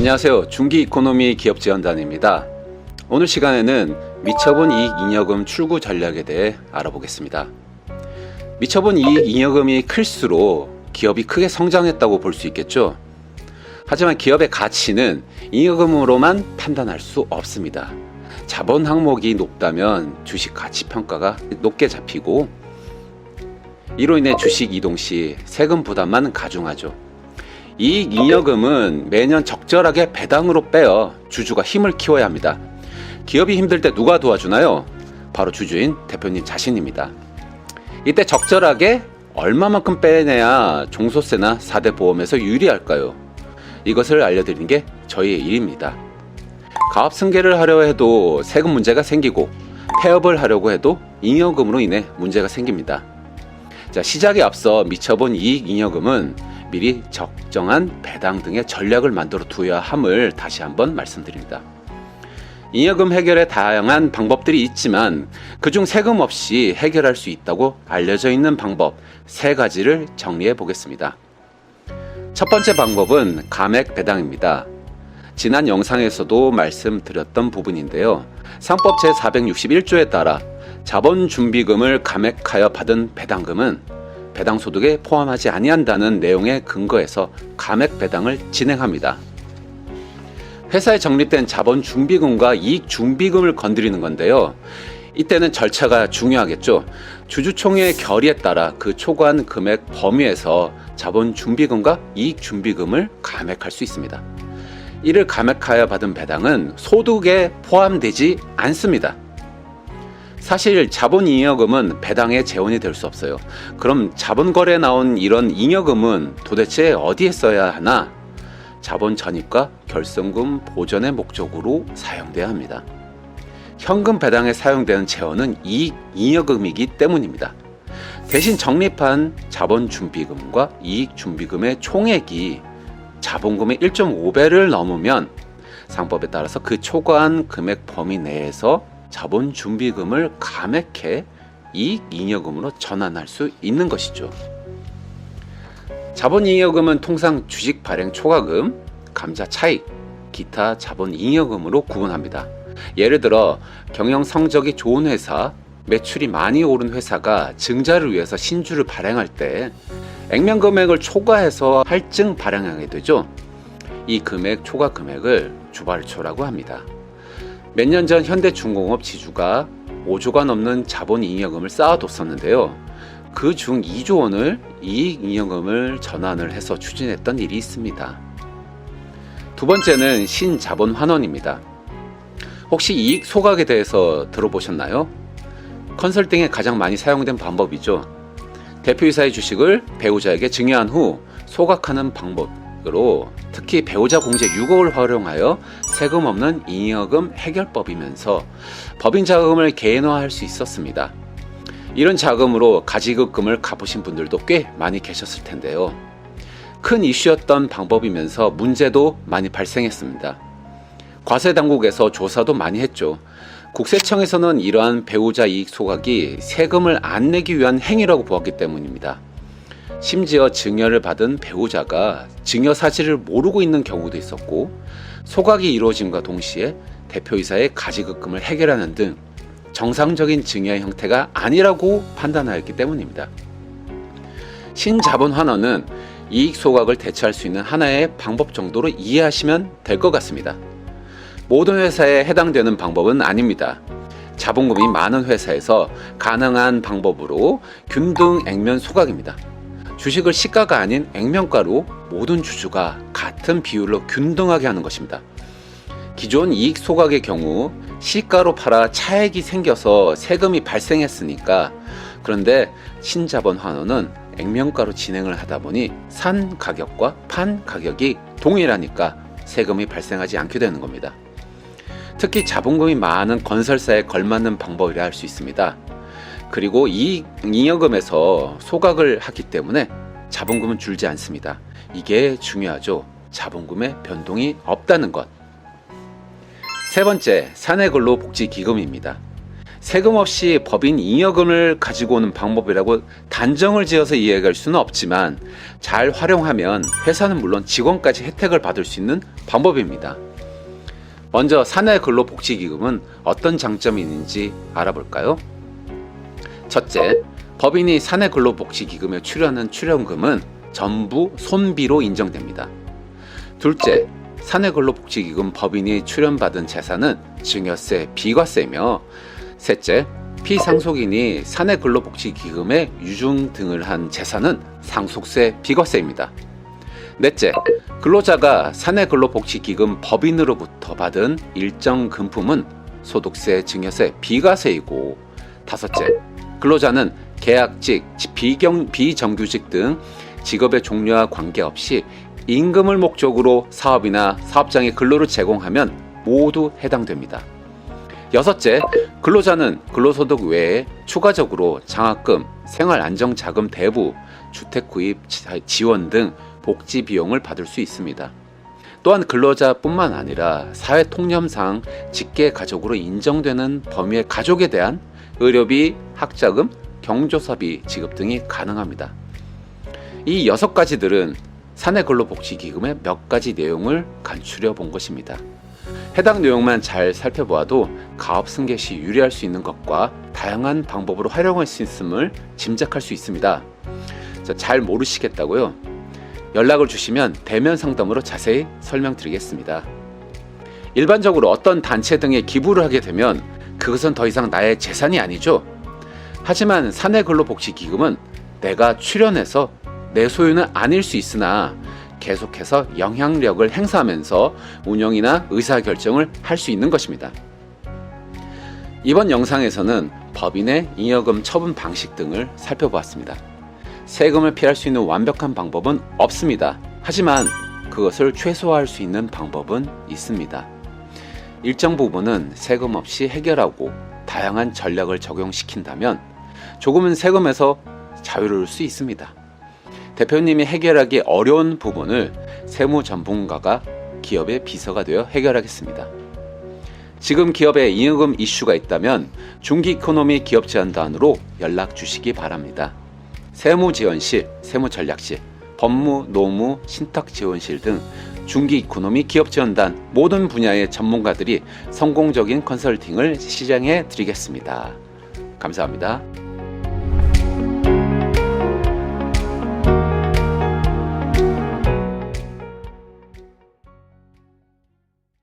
안녕하세요. 중기이코노미 기업지원단입니다. 오늘 시간에는 미처분 이익잉여금 출구 전략에 대해 알아보겠습니다. 미처분 이익잉여금이 클수록 기업이 크게 성장했다고 볼 수 있겠죠. 하지만 기업의 가치는 잉여금으로만 판단할 수 없습니다. 자본 항목이 높다면 주식 가치 평가가 높게 잡히고 이로 인해 주식 이동 시 세금 부담만 가중하죠. 이익잉여금은 매년 적절하게 배당으로 빼어 주주가 힘을 키워야 합니다. 기업이 힘들 때 누가 도와주나요? 바로 주주인 대표님 자신입니다. 이때 적절하게 얼마만큼 빼내야 종소세나 4대 보험에서 유리할까요? 이것을 알려드리는 게 저희의 일입니다. 가업 승계를 하려 해도 세금 문제가 생기고 폐업을 하려고 해도 잉여금으로 인해 문제가 생깁니다. 자, 시작에 앞서 미처분 이익잉여금은 미리 적정한 배당 등의 전략을 만들어 두어야 함을 다시 한번 말씀드립니다. 잉여금 해결에 다양한 방법들이 있지만 그중 세금 없이 해결할 수 있다고 알려져 있는 방법 3가지를 정리해 보겠습니다. 첫 번째 방법은 감액 배당입니다. 지난 영상에서도 말씀드렸던 부분인데요. 상법 제461조에 따라 자본준비금을 감액하여 받은 배당금은 배당소득에 포함하지 아니한다는 내용에 근거해서 감액 배당을 진행합니다. 회사에 적립된 자본준비금과 이익준비금을 건드리는 건데요. 이때는 절차가 중요하겠죠. 주주총회의 결의에 따라 그 초과한 금액 범위에서 자본준비금과 이익준비금을 감액할 수 있습니다. 이를 감액하여 받은 배당은 소득에 포함되지 않습니다. 사실 자본잉여금은 배당의 재원이 될 수 없어요. 그럼 자본거래에 나온 이런 잉여금은 도대체 어디에 써야 하나? 자본 전입과 결성금 보전의 목적으로 사용돼야 합니다. 현금 배당에 사용되는 재원은 이익잉여금이기 때문입니다. 대신 적립한 자본준비금과 이익준비금의 총액이 자본금의 1.5배를 넘으면 상법에 따라서 그 초과한 금액 범위 내에서 자본준비금을 감액해 이익잉여금으로 전환할 수 있는 것이죠. 자본잉여금은 통상 주식 발행 초과금, 감자 차익, 기타 자본잉여금으로 구분합니다. 예를 들어 경영 성적이 좋은 회사, 매출이 많이 오른 회사가 증자를 위해서 신주를 발행할 때 액면 금액을 초과해서 할증 발행하게 되죠. 이 금액 초과 금액을 주발초라고 합니다. 몇 년 전 현대중공업 지주가 5조가 넘는 자본잉여금을 쌓아뒀었는데요. 그 중 2조 원을 이익잉여금을 전환을 해서 추진했던 일이 있습니다. 두 번째는 신자본환원입니다. 혹시 이익 소각에 대해서 들어보셨나요? 컨설팅에 가장 많이 사용된 방법이죠. 대표이사의 주식을 배우자에게 증여한 후 소각하는 방법으로 특히 배우자 공제 6억을 활용하여 세금 없는 잉여금 해결법이면서 법인 자금을 개인화할 수 있었습니다. 이런 자금으로 가지급금을 갚으신 분들도 꽤 많이 계셨을 텐데요. 큰 이슈였던 방법이면서 문제도 많이 발생했습니다. 과세당국에서 조사도 많이 했죠. 국세청에서는 이러한 배우자 이익 소각이 세금을 안 내기 위한 행위라고 보았기 때문입니다. 심지어 증여를 받은 배우자가 증여 사실을 모르고 있는 경우도 있었고 소각이 이루어짐과 동시에 대표이사의 가지급금을 해결하는 등 정상적인 증여의 형태가 아니라고 판단하였기 때문입니다. 신자본환원은 이익 소각을 대처할 수 있는 하나의 방법 정도로 이해하시면 될 것 같습니다. 모든 회사에 해당되는 방법은 아닙니다. 자본금이 많은 회사에서 가능한 방법으로 균등 액면 소각입니다. 주식을 시가가 아닌 액면가로 모든 주주가 같은 비율로 균등하게 하는 것입니다. 기존 이익 소각의 경우 시가로 팔아 차액이 생겨서 세금이 발생했으니까, 그런데 신자본환원은 액면가로 진행을 하다 보니 산 가격과 판 가격이 동일하니까 세금이 발생하지 않게 되는 겁니다. 특히 자본금이 많은 건설사에 걸맞는 방법이라 할 수 있습니다. 그리고 잉여금에서 소각을 하기 때문에 자본금은 줄지 않습니다. 이게 중요하죠. 자본금의 변동이 없다는 것. 세 번째, 사내근로복지기금입니다. 세금 없이 법인 잉여금을 가지고 오는 방법이라고 단정을 지어서 이야기할 수는 없지만 잘 활용하면 회사는 물론 직원까지 혜택을 받을 수 있는 방법입니다. 먼저 사내근로복지기금은 어떤 장점이 있는지 알아볼까요? 첫째, 법인이 사내근로복지기금에 출연한 출연금은 전부 손비로 인정됩니다. 둘째, 사내근로복지기금 법인이 출연받은 재산은 증여세, 비과세며 셋째, 피상속인이 사내근로복지기금에 유증 등을 한 재산은 상속세, 비과세입니다. 넷째, 근로자가 사내근로복지기금 법인으로부터 받은 일정 금품은 소득세, 증여세, 비과세이고 다섯째, 근로자는 계약직, 비정규직 등 직업의 종류와 관계없이 임금을 목적으로 사업이나 사업장에 근로를 제공하면 모두 해당됩니다. 여섯째, 근로자는 근로소득 외에 추가적으로 장학금, 생활안정자금 대부, 주택구입 지원 등 복지 비용을 받을 수 있습니다. 또한 근로자뿐만 아니라 사회통념상 직계가족으로 인정되는 범위의 가족에 대한 의료비, 학자금, 경조사비 지급 등이 가능합니다. 이 6가지들은 사내근로복지기금의 몇 가지 내용을 간추려 본 것입니다. 해당 내용만 잘 살펴보아도 가업 승계 시 유리할 수 있는 것과 다양한 방법으로 활용할 수 있음을 짐작할 수 있습니다. 잘 모르시겠다고요? 연락을 주시면 대면 상담으로 자세히 설명드리겠습니다. 일반적으로 어떤 단체 등에 기부를 하게 되면 그것은 더 이상 나의 재산이 아니죠. 하지만 사내근로복지기금은 내가 출연해서 내 소유는 아닐 수 있으나 계속해서 영향력을 행사하면서 운영이나 의사결정을 할 수 있는 것입니다. 이번 영상에서는 법인의 잉여금 처분 방식 등을 살펴보았습니다. 세금을 피할 수 있는 완벽한 방법은 없습니다. 하지만 그것을 최소화할 수 있는 방법은 있습니다. 일정 부분은 세금 없이 해결하고 다양한 전략을 적용시킨다면 조금은 세금에서 자유로울 수 있습니다. 대표님이 해결하기 어려운 부분을 세무 전문가가 기업의 비서가 되어 해결하겠습니다. 지금 기업에 잉여금 이슈가 있다면 중기이코노미 기업지원단으로 연락 주시기 바랍니다. 세무지원실, 세무전략실, 법무, 노무, 신탁지원실 등 중기이코노미 기업지원단 모든 분야의 전문가들이 성공적인 컨설팅을 시장해 드리겠습니다. 감사합니다.